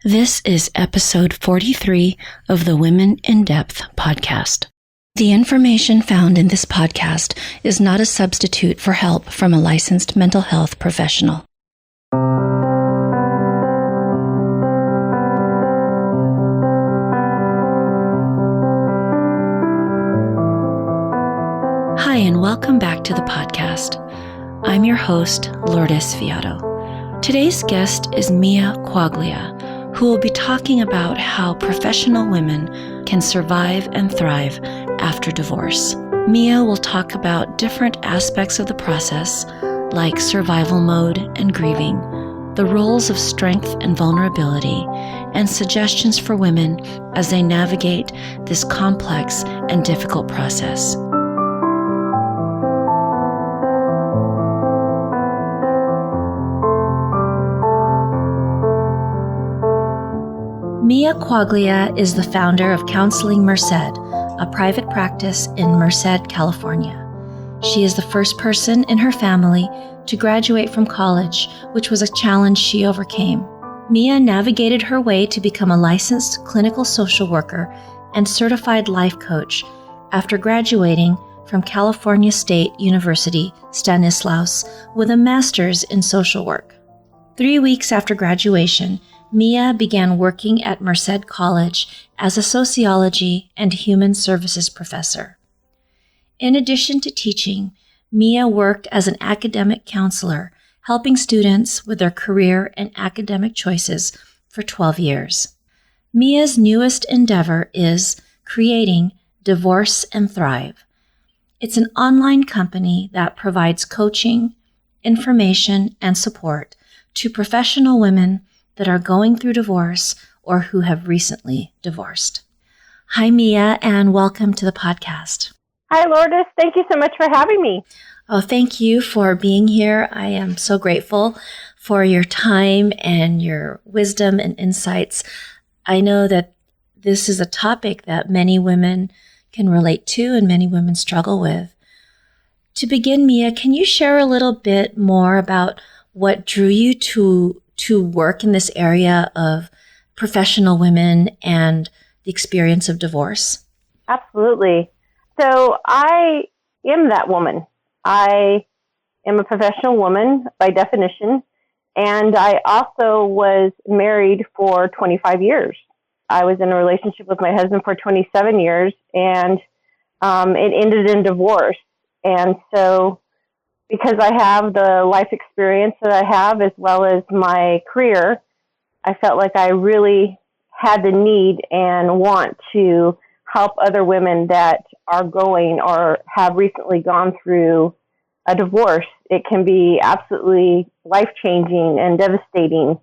This is episode 43 of the Women in Depth podcast. The information found in this podcast is not a substitute for help from a licensed mental health professional. Hi, and welcome back to the podcast. I'm your host, Lourdes Fiato. Today's guest is Mia Quaglia, who will be talking about how professional women can survive and thrive after divorce. Mia will talk about different aspects of the process, like survival mode and grieving, the roles of strength and vulnerability, and suggestions for women as they navigate this complex and difficult process. Mia Quaglia is the founder of Counseling Merced, a private practice in Merced, California. She is the first person in her family to graduate from college, which was a challenge she overcame. Mia navigated her way to become a licensed clinical social worker and certified life coach after graduating from California State University, Stanislaus, with a master's in social work. 3 weeks after graduation, Mia began working at Merced College as a sociology and human services professor. In addition to teaching, Mia worked as an academic counselor, helping students with their career and academic choices for 12 years. Mia's newest endeavor is creating Divorce and Thrive. It's an online company that provides coaching, information, and support to professional women that are going through divorce or who have recently divorced. Hi, Mia, and welcome to the podcast. Hi, Lourdes. Thank you so much for having me. Oh, thank you for being here. I am so grateful for your time and your wisdom and insights. I know that this is a topic that many women can relate to and many women struggle with. To begin, Mia, can you share a little bit more about what drew you to work in this area of professional women and the experience of divorce? Absolutely. So I am that woman. I am a professional woman by definition, and I also was married for 25 years. I was in a relationship with my husband for 27 years, and it ended in divorce. And so because I have the life experience that I have as well as my career, I felt like I really had the need and want to help other women that are going or have recently gone through a divorce. It can be absolutely life-changing and devastating.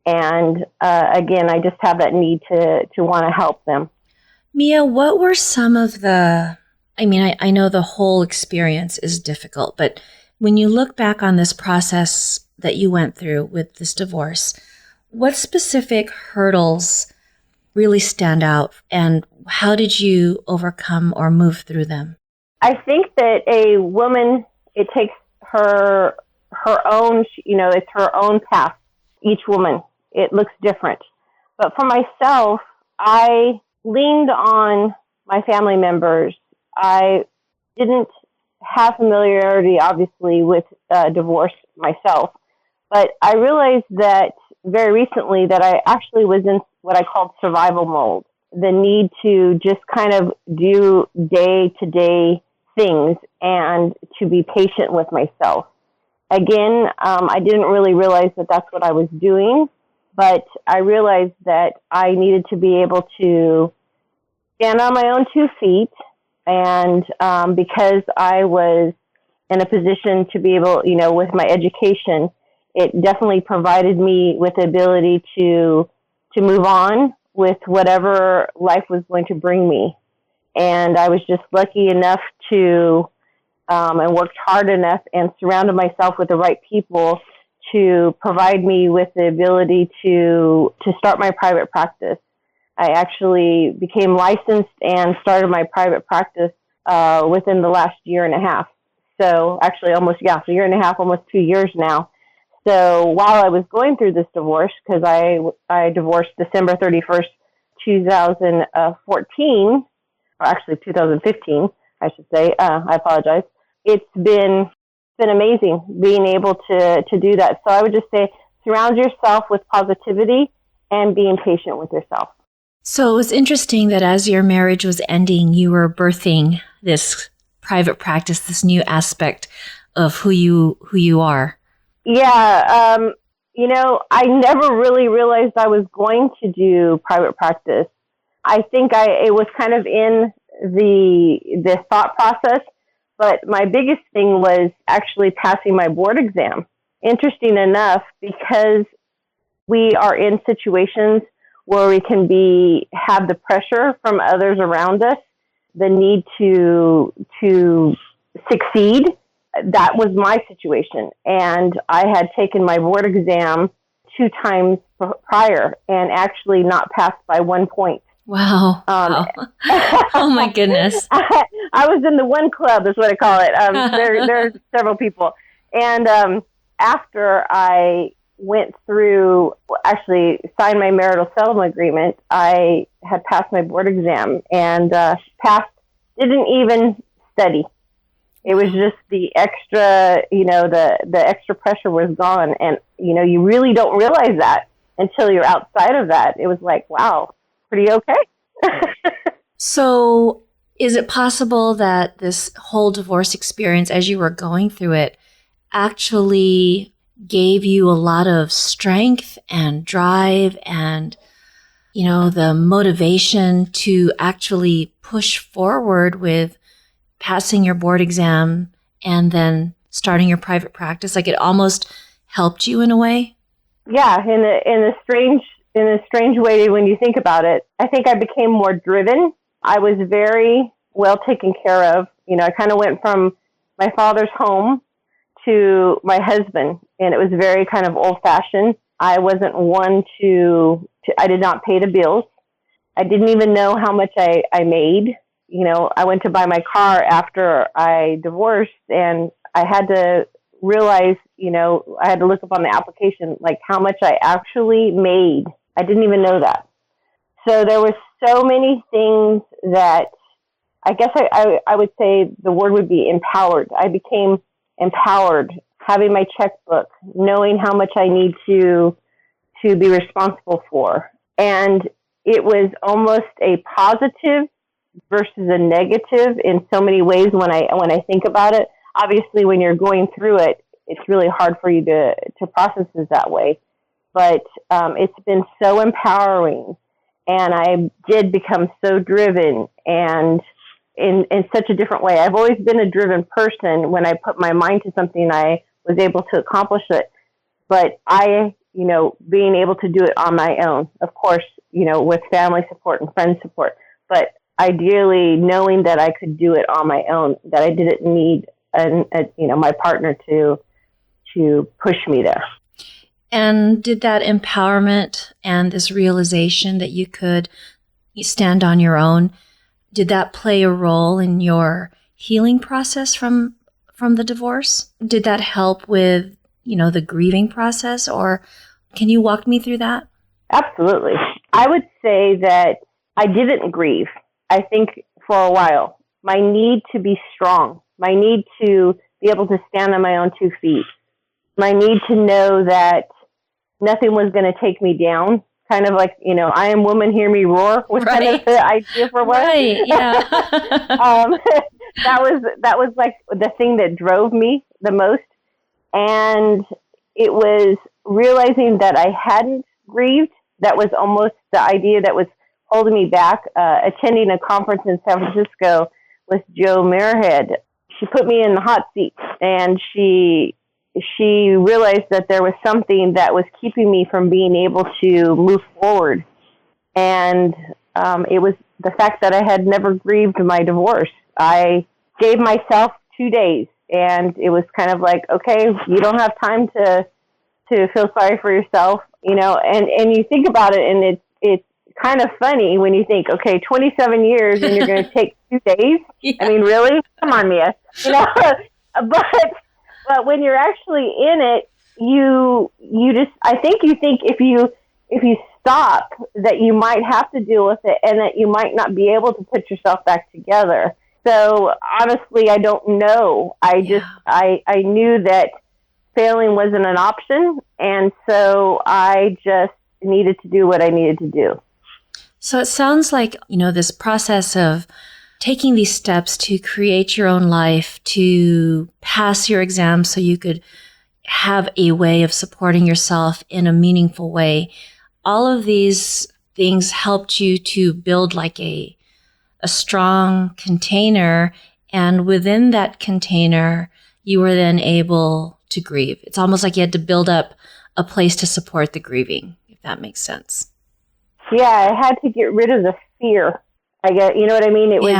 And again, I just have that need to want to help them. Mia, what were some of I know the whole experience is difficult, but when you look back on this process that you went through with this divorce, what specific hurdles really stand out, and how did you overcome or move through them? I think that a woman, it takes her own, it's her own path. Each woman, it looks different. But for myself, I leaned on my family members. I didn't have familiarity, obviously, with divorce myself. But I realized that very recently that I actually was in what I called survival mode, the need to just kind of do day-to-day things and to be patient with myself. Again, I didn't really realize that that's what I was doing, but I realized that I needed to be able to stand on my own 2 feet. And because I was in a position to be able, with my education, it definitely provided me with the ability to move on with whatever life was going to bring me. And I was just lucky enough to, and worked hard enough and surrounded myself with the right people to provide me with the ability to start my private practice. I actually became licensed and started my private practice within the last year and a half. So actually almost, a year and a half, almost 2 years now. So while I was going through this divorce, because I divorced December 31st, 2014, or actually 2015, I should say. I apologize. It's been amazing being able to do that. So I would just say surround yourself with positivity and being patient with yourself. So it was interesting that as your marriage was ending, you were birthing this private practice, this new aspect of who you are. Yeah, I never really realized I was going to do private practice. I think it was kind of in the thought process, but my biggest thing was actually passing my board exam. Interesting enough, because we are in situations where we can have the pressure from others around us, the need to succeed. That was my situation. And I had taken my board exam 2 times prior and actually not passed by 1 point. Wow. Wow. Oh my goodness. I was in the one club, is what I call it. There's several people. And after I went through, actually signed my marital settlement agreement, I had passed my board exam and didn't even study. It was just the extra, the extra pressure was gone. And, you really don't realize that until you're outside of that. It was like, wow, pretty okay. So is it possible that this whole divorce experience, as you were going through it, actually gave you a lot of strength and drive and, the motivation to actually push forward with passing your board exam and then starting your private practice? Like it almost helped you in a way? Yeah, in a strange way when you think about it. I think I became more driven. I was very well taken care of. I kind of went from my father's home to my husband, and it was very kind of old-fashioned. I wasn't one I did not pay the bills. I didn't even know how much I made. I went to buy my car after I divorced, and I had to realize, I had to look up on the application, like how much I actually made. I didn't even know that. So there was so many things that I guess I would say the word would be empowered. I became empowered, having my checkbook, knowing how much I need to be responsible for. And it was almost a positive versus a negative in so many ways when I think about it. Obviously, when you're going through it, it's really hard for you to process it that way. But it's been so empowering, and I did become so driven and in such a different way. I've always been a driven person. When I put my mind to something, I was able to accomplish it. But being able to do it on my own, of course, with family support and friend support, but ideally knowing that I could do it on my own, that I didn't need my partner to push me there. And did that empowerment and this realization that you could stand on your own, did that play a role in your healing process from the divorce? Did that help with, the grieving process, or can you walk me through that? Absolutely. I would say that I didn't grieve. I think for a while, my need to be strong, my need to be able to stand on my own 2 feet, my need to know that nothing was going to take me down. Kind of like, I am woman, hear me roar was right. Kind of the idea for what. Right, yeah. That was like the thing that drove me the most. And it was realizing that I hadn't grieved. That was almost the idea that was holding me back. Attending a conference in San Francisco with Joe Muirhead, she put me in the hot seat, and she realized that there was something that was keeping me from being able to move forward. And it was the fact that I had never grieved my divorce. I gave myself 2 days, and it was kind of like, okay, you don't have time to feel sorry for yourself, and you think about it, and it's kind of funny when you think, okay, 27 years and you're going to take 2 days. Yeah. I mean, really? Come on, Mia. But when you're actually in it, I think you think if you stop that you might have to deal with it and that you might not be able to put yourself back together. So honestly, I don't know. I knew that failing wasn't an option, and so I just needed to do what I needed to do. So it sounds like, this process of taking these steps to create your own life, to pass your exams so you could have a way of supporting yourself in a meaningful way. All of these things helped you to build like a strong container. And within that container, you were then able to grieve. It's almost like you had to build up a place to support the grieving, if that makes sense. Yeah, I had to get rid of the fear. I guess, you know what I mean? It was,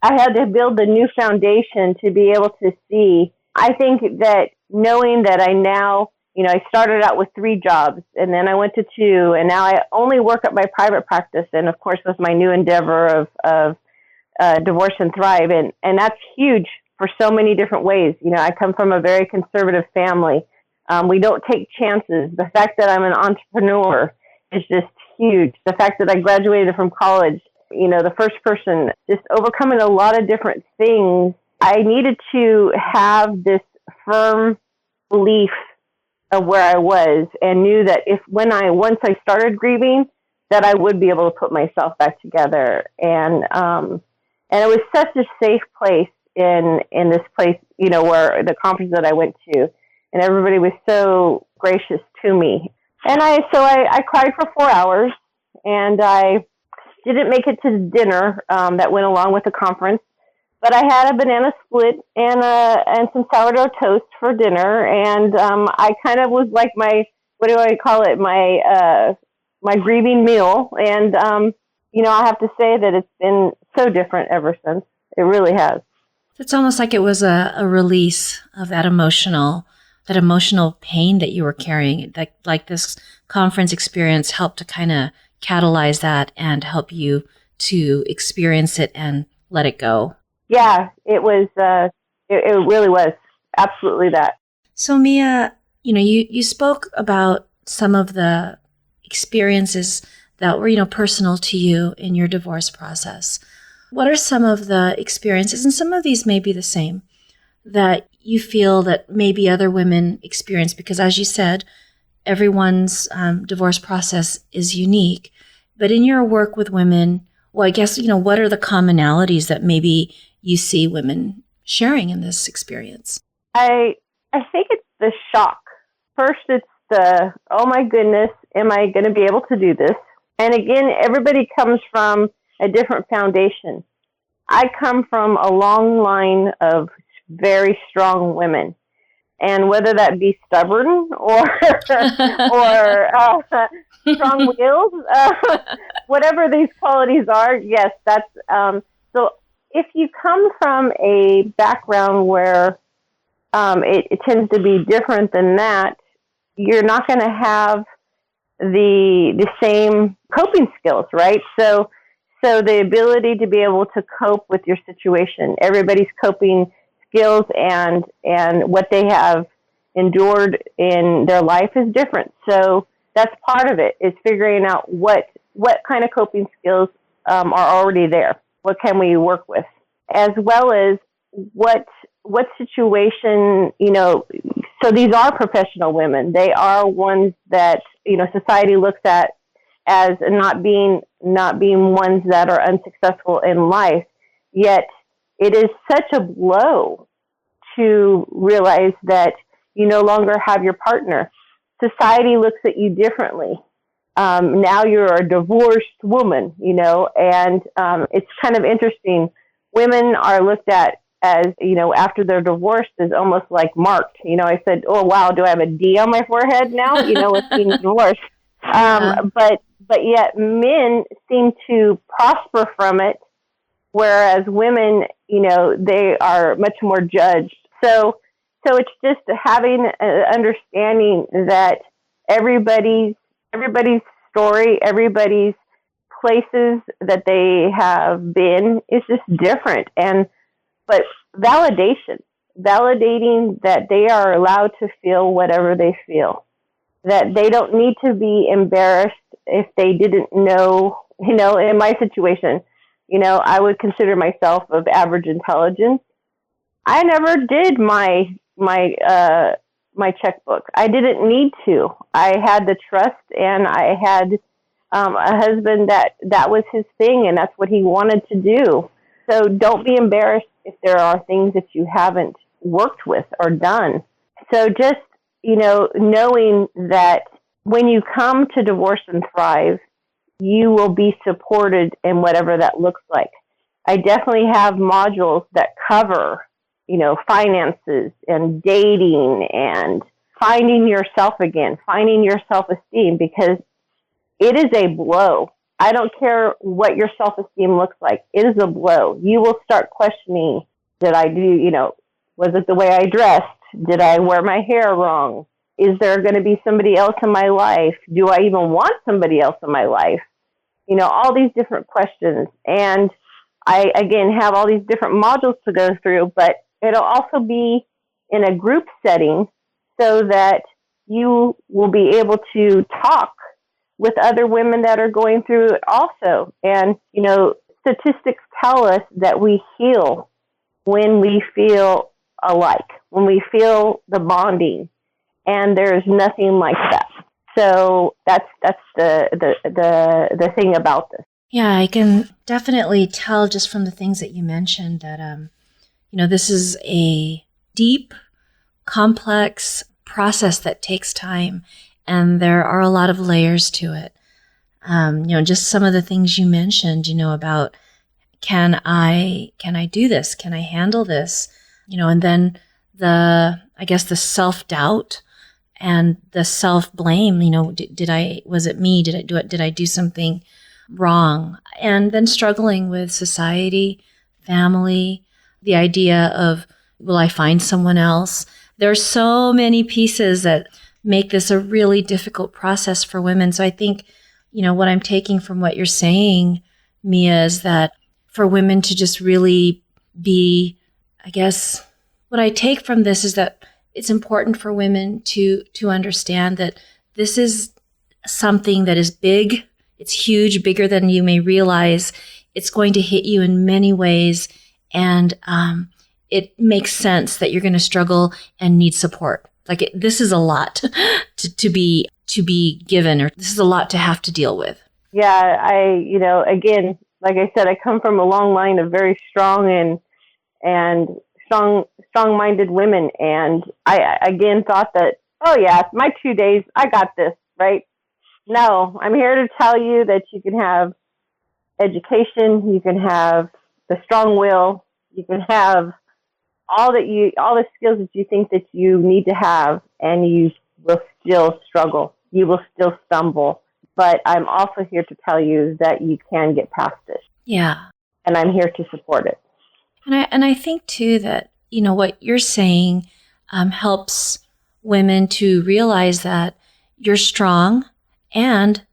I had to build a new foundation to be able to see. I think that knowing that I now, I started out with 3 jobs and then I went to 2 and now I only work at my private practice. And of course, with my new endeavor of Divorce and Thrive. And that's huge for so many different ways. I come from a very conservative family. We don't take chances. The fact that I'm an entrepreneur is just huge. The fact that I graduated from college, the first person, just overcoming a lot of different things. I needed to have this firm belief of where I was and knew that once I started grieving, that I would be able to put myself back together. And it was such a safe place in this place, where the conference that I went to, and everybody was so gracious to me. And I cried for 4 hours, and I didn't make it to dinner that went along with the conference, but I had a banana split and some sourdough toast for dinner, and I kind of was like my grieving meal, and I have to say that it's been so different ever since. It really has. It's almost like it was a release of that emotional pain that you were carrying. Like this conference experience helped to kind of catalyze that and help you to experience it and let it go. Yeah, it was. It really was absolutely that. So Mia, you spoke about some of the experiences that were, personal to you in your divorce process. What are some of the experiences, and some of these may be the same, that you feel that maybe other women experience? Because as you said, everyone's divorce process is unique. But in your work with women, well, I guess, what are the commonalities that maybe you see women sharing in this experience? I think it's the shock. First, it's the, oh my goodness, am I going to be able to do this? And again, everybody comes from a different foundation. I come from a long line of very strong women. And whether that be stubborn or strong-willed, whatever these qualities are, yes, that's so. If you come from a background where it tends to be different than that, you're not going to have the same coping skills, right? So the ability to be able to cope with your situation, everybody's coping skills and what they have endured in their life is different. So that's part of it, is figuring out what kind of coping skills are already there. What can we work with? As well as what situation, so these are professional women. They are ones that, society looks at as not being ones that are unsuccessful in life. Yet it is such a blow to realize that you no longer have your partner. Society looks at you differently. Now you're a divorced woman, and it's kind of interesting. Women are looked at as, after they're divorced, is almost like marked. I said, oh, wow, do I have a D on my forehead now, with being divorced? But yet men seem to prosper from it, whereas women, they are much more judged. So it's just having an understanding that everybody's story, everybody's places that they have been is just different. But validation validating that they are allowed to feel whatever they feel, that they don't need to be embarrassed if they didn't know, in my situation, I would consider myself of average intelligence. I never did my checkbook. I didn't need to. I had the trust, and I had a husband that was his thing, and that's what he wanted to do. So don't be embarrassed if there are things that you haven't worked with or done. So just, knowing that when you come to Divorce and Thrive, you will be supported in whatever that looks like. I definitely have modules that cover, finances and dating and finding yourself again, finding your self-esteem, because it is a blow. I don't care what your self-esteem looks like. It is a blow. You will start questioning, did I do, was it the way I dressed? Did I wear my hair wrong? Is there going to be somebody else in my life? Do I even want somebody else in my life? All these different questions. And I, again, have all these different modules to go through, but it'll also be in a group setting so that you will be able to talk with other women that are going through it also. And, statistics tell us that we heal when we feel alike, when we feel the bonding, and there's nothing like that. So that's the thing about this. Yeah, I can definitely tell just from the things that you mentioned that, this is a deep, complex process that takes time, and there are a lot of layers to it. Just some of the things you mentioned, about can I do this? Can I handle this? And then the self-doubt and the self-blame, was it me? Did I do something wrong? And then struggling with society, family, the idea of, will I find someone else? There are so many pieces that make this a really difficult process for women. So I think, what I'm taking from what you're saying, Mia, is that for women to just really be, what I take from this is that it's important for women to understand that this is something that is big. It's huge, bigger than you may realize. It's going to hit you in many ways. And it makes sense that you're going to struggle and need support. This is a lot to be given, or this is a lot to have to deal with. Yeah, again, like I said, I come from a long line of very strong and strong-minded women. And I, again, thought that, oh yeah, my 2 days, I got this, right? No, I'm here to tell you that you can have education, you can have the strong will, you can have all the skills that you think that you need to have, and you will still struggle. You will still stumble. But I'm also here to tell you that you can get past it. Yeah. And I'm here to support it. And I think too that, what you're saying helps women to realize that you're strong and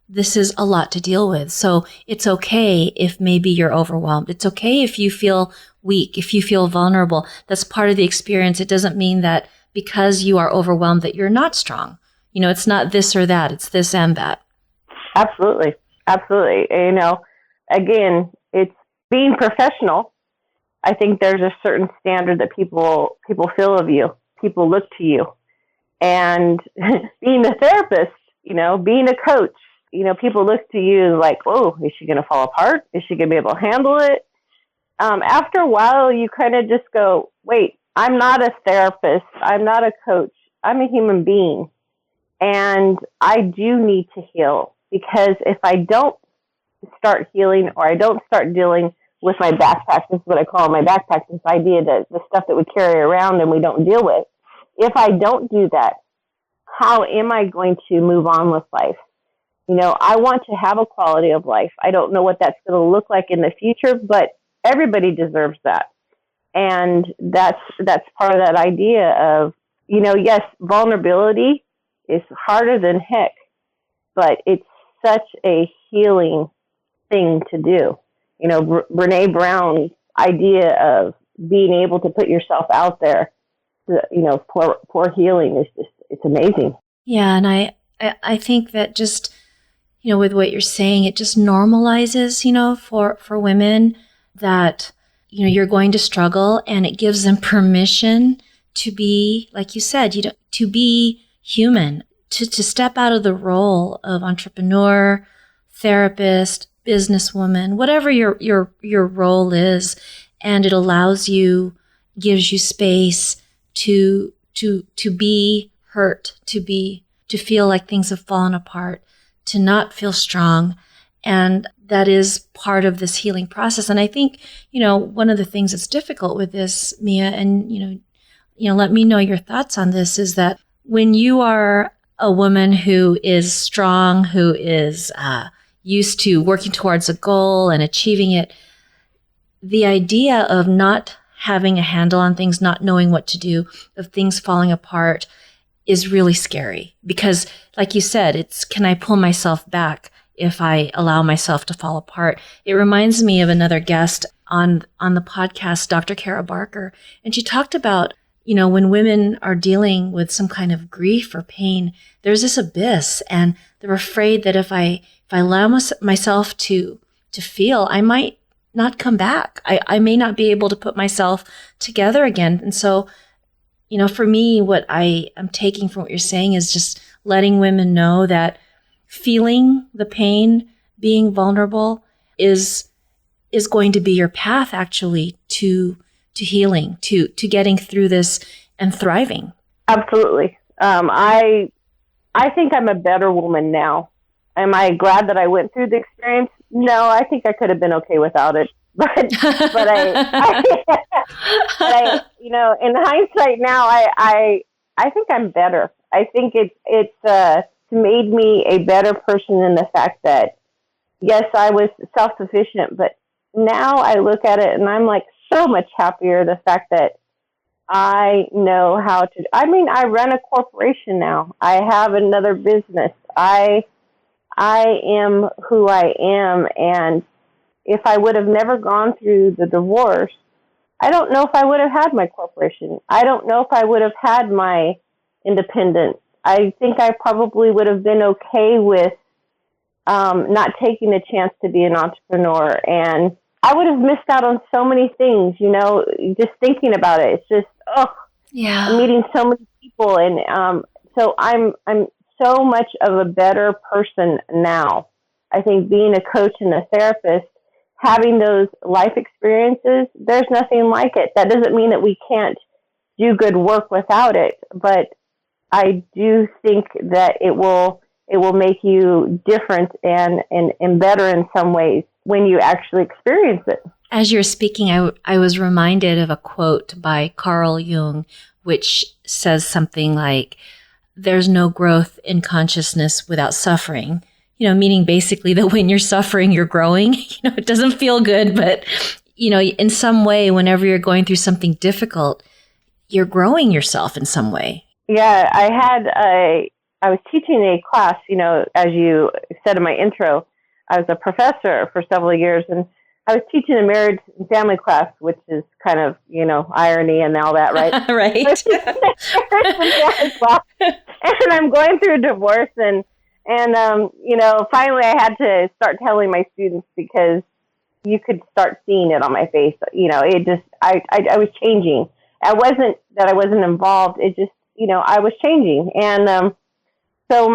this is a lot to deal with. So it's okay if maybe you're overwhelmed. It's okay if you feel weak, if you feel vulnerable. That's part of the experience. It doesn't mean that because you are overwhelmed that you're not strong. It's not this or that. It's this and that. Absolutely. Absolutely. Again, it's being professional. I think there's a certain standard that people feel of you. People look to you. And being a therapist, being a coach, people look to you like, oh, is she going to fall apart? Is she going to be able to handle it? After a while, you kind of just go, wait, I'm not a therapist. I'm not a coach. I'm a human being. And I do need to heal, because if I don't start healing, or I don't start dealing with my backpack, this is what I call my backpack, this idea that the stuff that we carry around and we don't deal with. If I don't do that, how am I going to move on with life? I want to have a quality of life. I don't know what that's going to look like in the future, but everybody deserves that. And that's part of that idea of, yes, vulnerability is harder than heck, but it's such a healing thing to do. Brene Brown's idea of being able to put yourself out there, for healing is just, it's amazing. Yeah. And I think that just, with what you're saying, it just normalizes, for women that, you're going to struggle, and it gives them permission to be, like you said, to be human, to step out of the role of entrepreneur, therapist, businesswoman, whatever your role is. And it gives you space to be hurt, to feel like things have fallen apart, to not feel strong. And that is part of this healing process. And I think, one of the things that's difficult with this, Mia, and, let me know your thoughts on this, is that when you are a woman who is strong, who is used to working towards a goal and achieving it, the idea of not having a handle on things, not knowing what to do, of things falling apart is really scary. Because like you said, can I pull myself back if I allow myself to fall apart? It reminds me of another guest on the podcast, Dr. Kara Barker. And she talked about, when women are dealing with some kind of grief or pain, there's this abyss, and they're afraid that if I allow myself to feel, I might not come back. I may not be able to put myself together again. And so, for me, what I am taking from what you're saying is just letting women know that feeling the pain, being vulnerable is going to be your path, actually, to healing, to getting through this and thriving. Absolutely. I think I'm a better woman now. Am I glad that I went through the experience? No, I think I could have been okay without it. But I in hindsight now, I think I'm better. I think it's made me a better person in the fact that, yes, I was self-sufficient, but now I look at it and I'm like so much happier. The fact that I know how to, I run a corporation now. I have another business. I am who I am. And if I would have never gone through the divorce, I don't know if I would have had my corporation. I don't know if I would have had my independence. I think I probably would have been okay with not taking a chance to be an entrepreneur. And I would have missed out on so many things, just thinking about it. It's just, I'm meeting so many people. And so I'm so much of a better person now. I think being a coach and a therapist, having those life experiences, there's nothing like it. That doesn't mean that we can't do good work without it, but I do think that it will make you different and better in some ways when you actually experience it. As you're speaking, I was reminded of a quote by Carl Jung, which says something like, "There's no growth in consciousness without suffering." Meaning basically that when you're suffering, you're growing. It doesn't feel good, but, in some way, whenever you're going through something difficult, you're growing yourself in some way. Yeah, I was teaching a class, as you said in my intro, I was a professor for several years, and I was teaching a marriage and family class, which is kind of, irony and all that, right? Right. And I'm going through a divorce, and finally I had to start telling my students, because you could start seeing it on my face. It just, I was changing. I wasn't involved. It just, I was changing. And so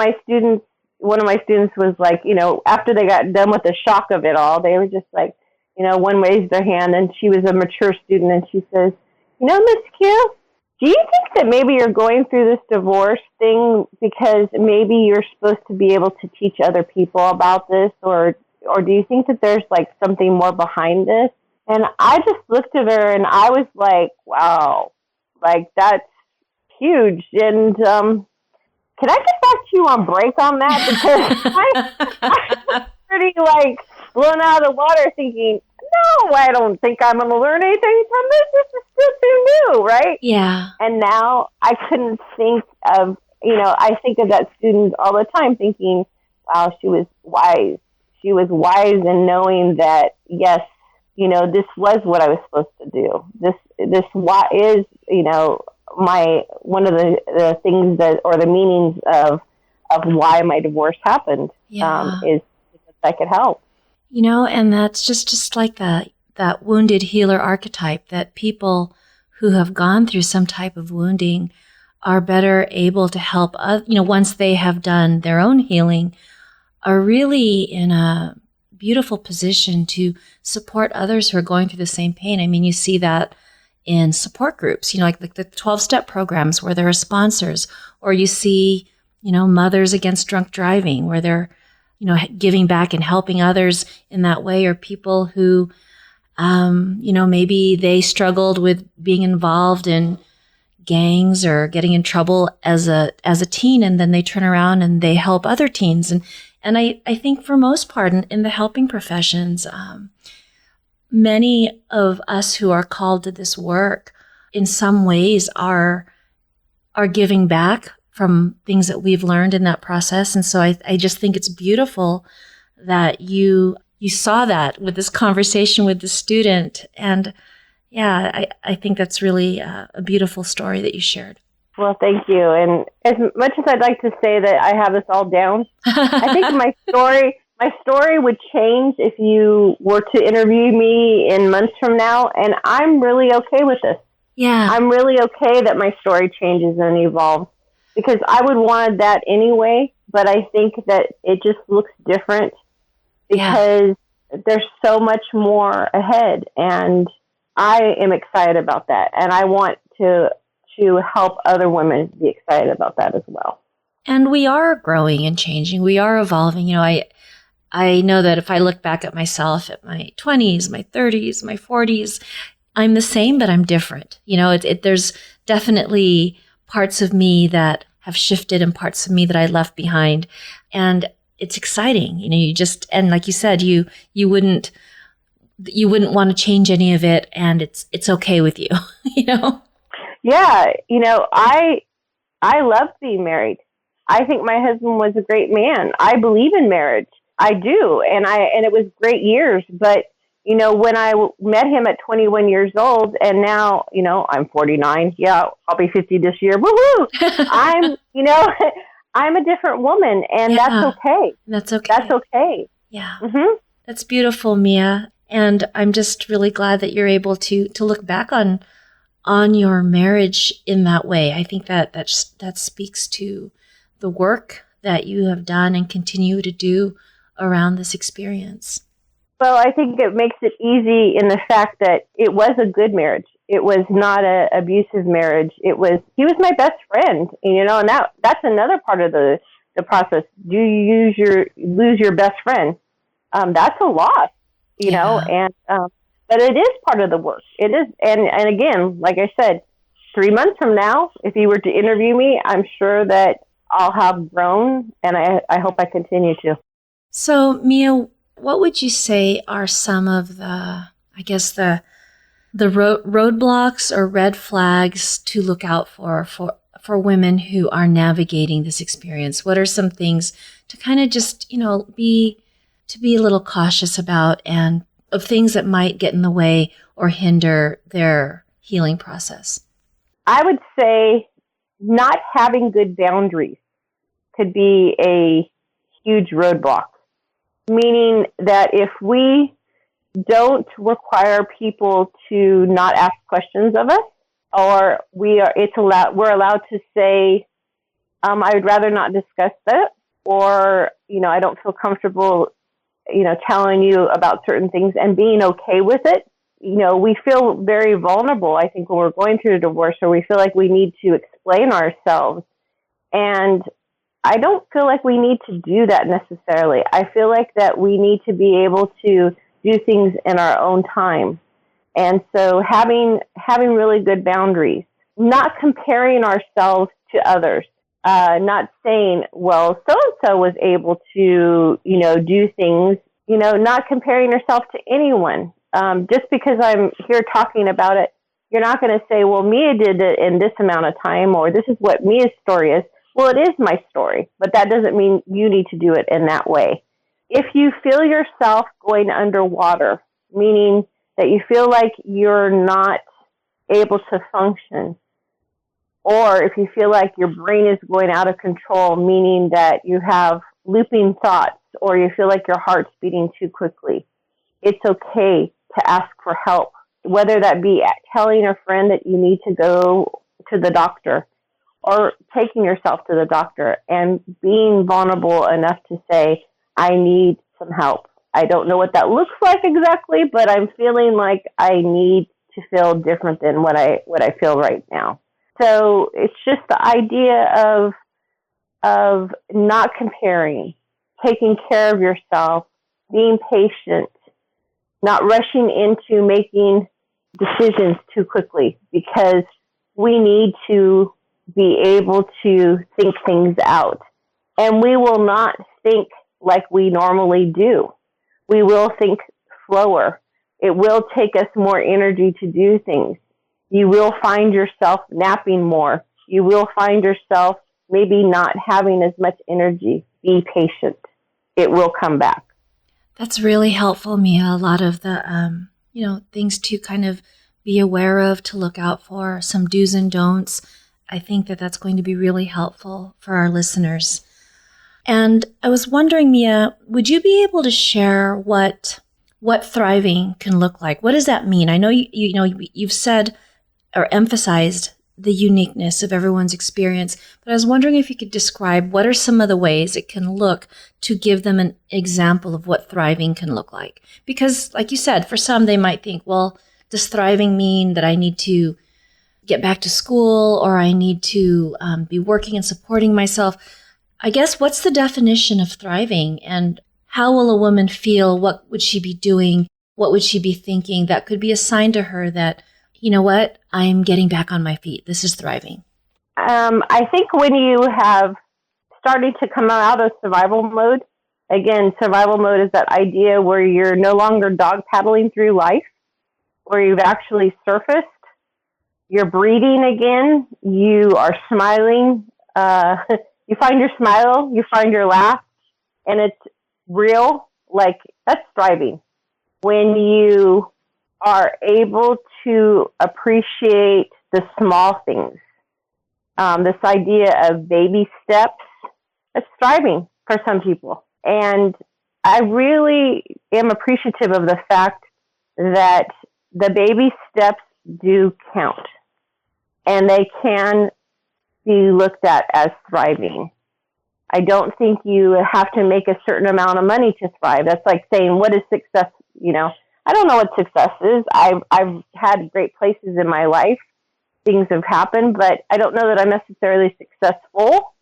one of my students was like, after they got done with the shock of it all, they were just like, one raised their hand, and she was a mature student, and she says, Miss Q, do you think that maybe you're going through this divorce thing because maybe you're supposed to be able to teach other people about this, or do you think that there's like something more behind this? And I just looked at her and I was like, wow, like that's huge. And can I get back to you on break on that? Because I'm pretty like blown out of the water thinking, no, I don't think I'm going to learn anything from this. This is still too new, right? Yeah. And now I couldn't think of, I think of that student all the time thinking, wow, she was wise. She was wise in knowing that, yes, this was what I was supposed to do. This why is, my, one of the things that, or the meanings of why my divorce happened, is because I could help. And that's just like that wounded healer archetype, that people who have gone through some type of wounding are better able to help, once they have done their own healing, are really in a beautiful position to support others who are going through the same pain. I mean, you see that in support groups, like the 12-step programs where there are sponsors, or you see, Mothers Against Drunk Driving, where they're, giving back and helping others in that way, or people who, maybe they struggled with being involved in gangs or getting in trouble as a teen, and then they turn around and they help other teens. And I think for most part in the helping professions, many of us who are called to this work in some ways are giving back from things that we've learned in that process. And so I just think it's beautiful that you saw that with this conversation with the student. And yeah, I think that's really a beautiful story that you shared. Well, thank you. And as much as I'd like to say that I have this all down, I think my story would change if you were to interview me in months from now. And I'm really okay with this. Yeah. I'm really okay that my story changes and evolves, because I would want that anyway. But I think that it just looks different because there's so much more ahead. And I am excited about that. And I want to help other women be excited about that as well. And we are growing and changing. We are evolving. I know that if I look back at myself at my 20s, my 30s, my 40s, I'm the same, but I'm different. There's definitely parts of me that have shifted and parts of me that I left behind. And it's exciting. And like you said, you wouldn't want to change any of it, and it's okay with you, Yeah, I love being married. I think my husband was a great man. I believe in marriage. I do. And it was great years. But, when I met him at 21 years old, and now, I'm 49. Yeah, I'll be 50 this year. Woohoo! I'm a different woman, and that's okay. That's okay. That's okay. Yeah. Mm-hmm. That's beautiful, Mia. And I'm just really glad that you're able to look back on your marriage in that way. I think that speaks to the work that you have done and continue to do around this experience. Well, I think it makes it easy in the fact that it was a good marriage. It was not an abusive marriage. He was my best friend, and that's another part of the process. Do you lose your best friend? That's a loss, and but it is part of the work. It is, and again, like I said, 3 months from now, if you were to interview me, I'm sure that I'll have grown, and I hope I continue to. So, Mia, what would you say are some of the roadblocks or red flags to look out for women who are navigating this experience? What are some things to kind of just, be a little cautious about, and of things that might get in the way or hinder their healing process? I would say not having good boundaries could be a huge roadblock, meaning that if we don't require people to not ask questions of us, or we're allowed to say, I would rather not discuss that, or, I don't feel comfortable, telling you about certain things, and being okay with it. We feel very vulnerable, I think, when we're going through a divorce, or we feel like we need to explain ourselves. And I don't feel like we need to do that necessarily. I feel like that we need to be able to do things in our own time. And so having really good boundaries, not comparing ourselves to others, not saying, well, so-and-so was able to, do things, not comparing yourself to anyone. Just because I'm here talking about it, you're not going to say, well, Mia did it in this amount of time, or this is what Mia's story is. Well, it is my story, but that doesn't mean you need to do it in that way. If you feel yourself going underwater, meaning that you feel like you're not able to function, or if you feel like your brain is going out of control, meaning that you have looping thoughts, or you feel like your heart's beating too quickly, it's okay to ask for help, whether that be telling a friend that you need to go to the doctor, or taking yourself to the doctor and being vulnerable enough to say, I need some help. I don't know what that looks like exactly, but I'm feeling like I need to feel different than what I feel right now. So it's just the idea of not comparing, taking care of yourself, being patient, not rushing into making decisions too quickly, because we need to be able to think things out. And we will not think like we normally do. We will think slower. It will take us more energy to do things. You will find yourself napping more. You will find yourself maybe not having as much energy. Be patient. It will come back. That's really helpful, Mia. A lot of the, things to kind of be aware of, to look out for, some do's and don'ts. I think that that's going to be really helpful for our listeners. And I was wondering, Mia, would you be able to share what thriving can look like? What does that mean? I know you've said or emphasized the uniqueness of everyone's experience, but I was wondering if you could describe what are some of the ways it can look to give them an example of what thriving can look like. Because like you said, for some, they might think, well, does thriving mean that I need to get back to school, or I need to be working and supporting myself? I guess, what's the definition of thriving, and how will a woman feel? What would she be doing? What would she be thinking? That could be a sign to her that, you know what, I'm getting back on my feet. This is thriving. I think when you have started to come out of survival mode, again, survival mode is that idea where you're no longer dog paddling through life, where you've actually surfaced, you're breathing again, you are smiling, you find your smile, you find your laugh, and it's real. Like, that's thriving. When you are able to appreciate the small things, this idea of baby steps, it's thriving for some people. And I really am appreciative of the fact that the baby steps do count, and they can be looked at as thriving. I don't think you have to make a certain amount of money to thrive. That's like saying, what is success? I don't know what success is. I've had great places in my life. Things have happened, but I don't know that I'm necessarily successful.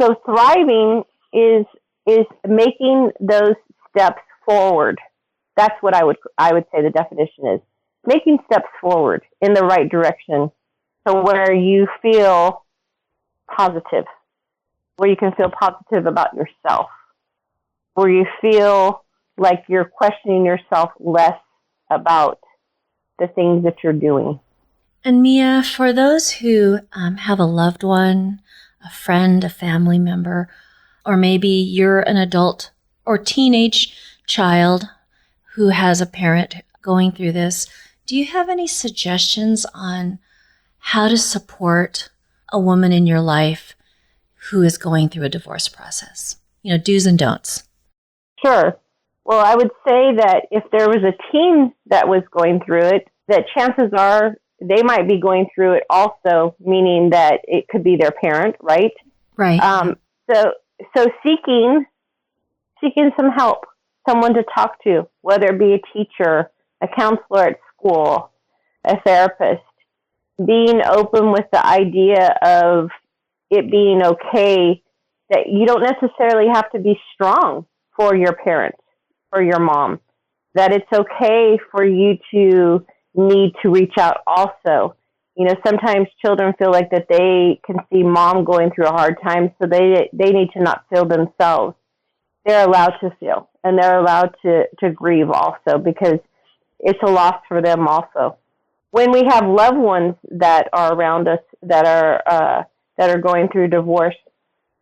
So thriving is making those steps forward. That's what I would say the definition is. Making steps forward in the right direction, so where you feel positive, where you can feel positive about yourself, where you feel like you're questioning yourself less about the things that you're doing. And Mia, for those who have a loved one, a friend, a family member, or maybe you're an adult or teenage child who has a parent going through this, do you have any suggestions on how to support a woman in your life who is going through a divorce process? Do's and don'ts. Sure. Well, I would say that if there was a teen that was going through it, that chances are they might be going through it also, meaning that it could be their parent, right? Right. So seeking some help, someone to talk to, whether it be a teacher, a counselor at school, a therapist, being open with the idea of it being okay, that you don't necessarily have to be strong for your parents, for your mom, that it's okay for you to need to reach out also. Sometimes children feel like that they can see mom going through a hard time, so they need to not feel themselves. They're allowed to feel, and they're allowed to grieve also, because it's a loss for them also. When we have loved ones that are around us that are going through divorce,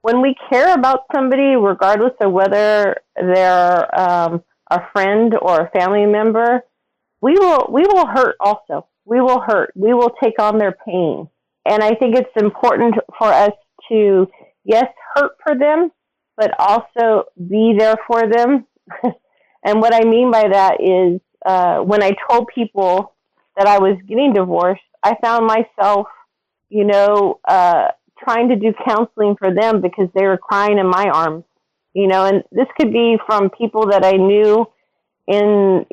when we care about somebody, regardless of whether they're a friend or a family member, we will hurt also. We will hurt. We will take on their pain. And I think it's important for us to, yes, hurt for them, but also be there for them. And what I mean by that is when I told people that I was getting divorced, I found myself, trying to do counseling for them because they were crying in my arms, and this could be from people that I knew in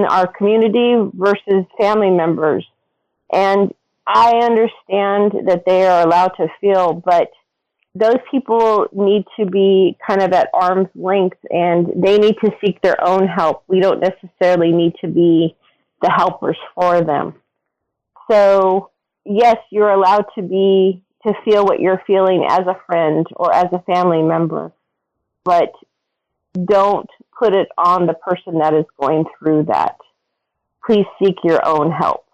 our community versus family members. And I understand that they are allowed to feel, but those people need to be kind of at arm's length, and they need to seek their own help. We don't necessarily need to be the helpers for them. So, yes, you're allowed to feel what you're feeling as a friend or as a family member, but don't put it on the person that is going through that. Please seek your own help.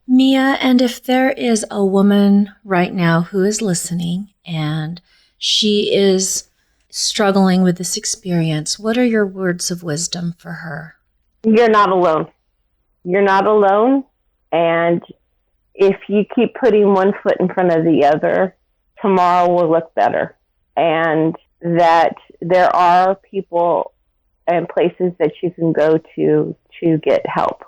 Mia, and if there is a woman right now who is listening and she is struggling with this experience, what are your words of wisdom for her? You're not alone. You're not alone. And if you keep putting one foot in front of the other, tomorrow will look better. And that there are people and places that you can go to get help.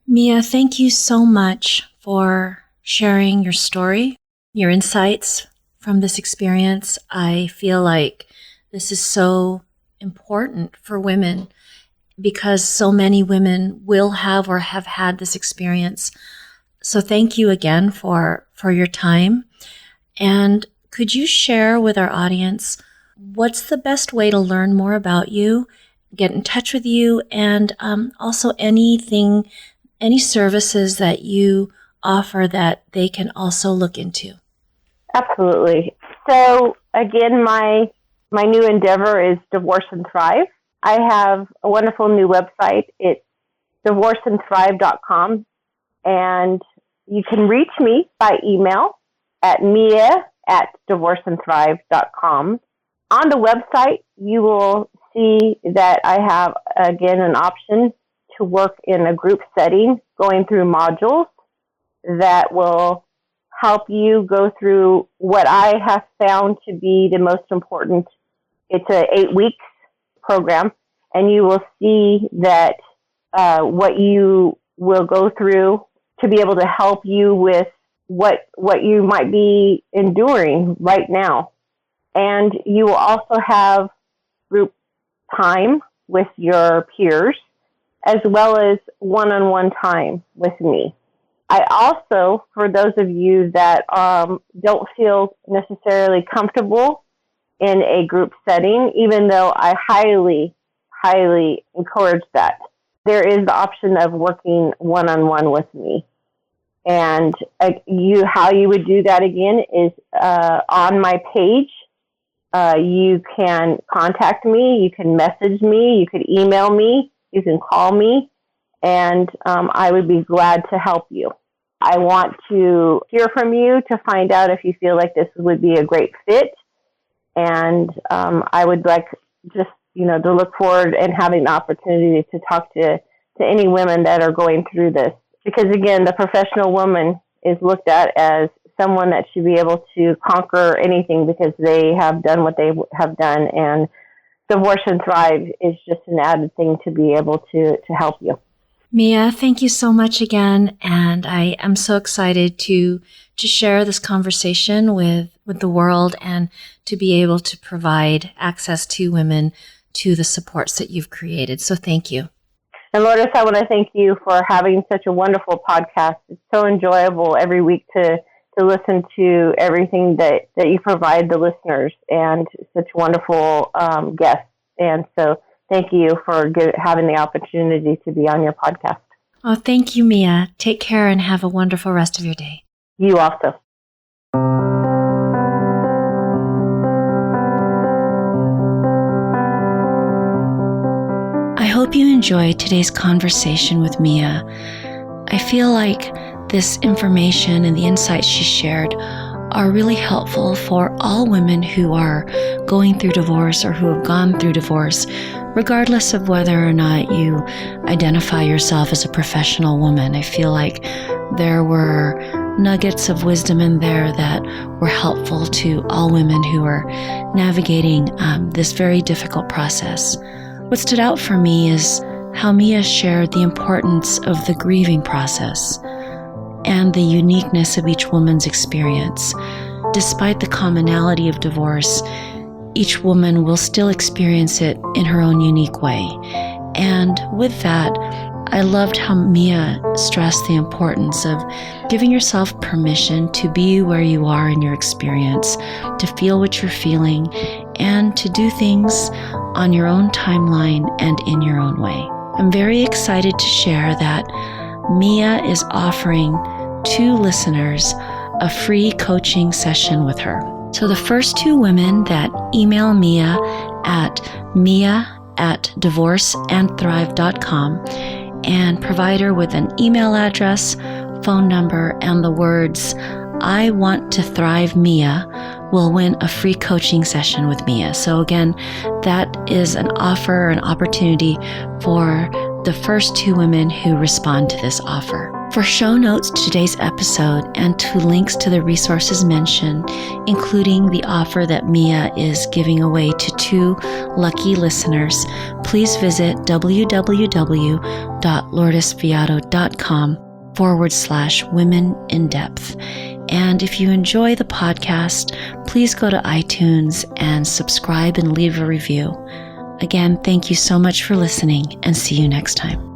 Mia, thank you so much for sharing your story, your insights from this experience. I feel like this is so important for women because so many women will have or have had this experience. So thank you again for your time. And could you share with our audience what's the best way to learn more about you, get in touch with you, and also any services that you offer that they can also look into? Absolutely. So again, my new endeavor is Divorce and Thrive. I have a wonderful new website. It's divorceandthrive.com. And you can reach me by email at mia@divorceandthrive.com. On the website, you will see that I have, again, an option to work in a group setting, going through modules that will help you go through what I have found to be the most important. It's an 8 weeks program, and you will see that what you will go through to be able to help you with what you might be enduring right now. And you will also have group time with your peers, as well as one-on-one time with me. I also, for those of you that don't feel necessarily comfortable in a group setting, even though I highly, highly encourage that, there is the option of working one-on-one with me. And how you would do that again is on my page. You can contact me, you can message me, you could email me, you can call me, and I would be glad to help you. I want to hear from you to find out if you feel like this would be a great fit. And I would like just, to look forward and having the opportunity to talk to any women that are going through this. Because again, the professional woman is looked at as someone that should be able to conquer anything because they have done what they have done. And Divorce and Thrive is just an added thing to be able to help you. Mia, thank you so much again. And I am so excited to share this conversation with the world and to be able to provide access to women to the supports that you've created. So thank you. And Lourdes, I want to thank you for having such a wonderful podcast. It's so enjoyable every week to listen to everything that you provide the listeners, and such wonderful guests. And so thank you for having the opportunity to be on your podcast. Oh, thank you, Mia. Take care and have a wonderful rest of your day. You also. I hope you enjoyed today's conversation with Mia. I feel like this information and the insights she shared are really helpful for all women who are going through divorce or who have gone through divorce, regardless of whether or not you identify yourself as a professional woman. I feel like there were nuggets of wisdom in there that were helpful to all women who are navigating this very difficult process. What stood out for me is how Mia shared the importance of the grieving process and the uniqueness of each woman's experience. Despite the commonality of divorce, each woman will still experience it in her own unique way. And with that, I loved how Mia stressed the importance of giving yourself permission to be where you are in your experience, to feel what you're feeling, and to do things on your own timeline and in your own way. I'm very excited to share that Mia is offering 2 listeners a free coaching session with her. So the first 2 women that email Mia at mia@divorceandthrive.com and provide her with an email address, phone number, and the words, "I want to thrive Mia," will win a free coaching session with Mia. So again, that is an offer, an opportunity for the first 2 women who respond to this offer. For show notes to today's episode and to links to the resources mentioned, including the offer that Mia is giving away to 2 lucky listeners, please visit www.lourdesviado.com/women-in-depth. And if you enjoy the podcast, please go to iTunes and subscribe and leave a review. Again, thank you so much for listening, and see you next time.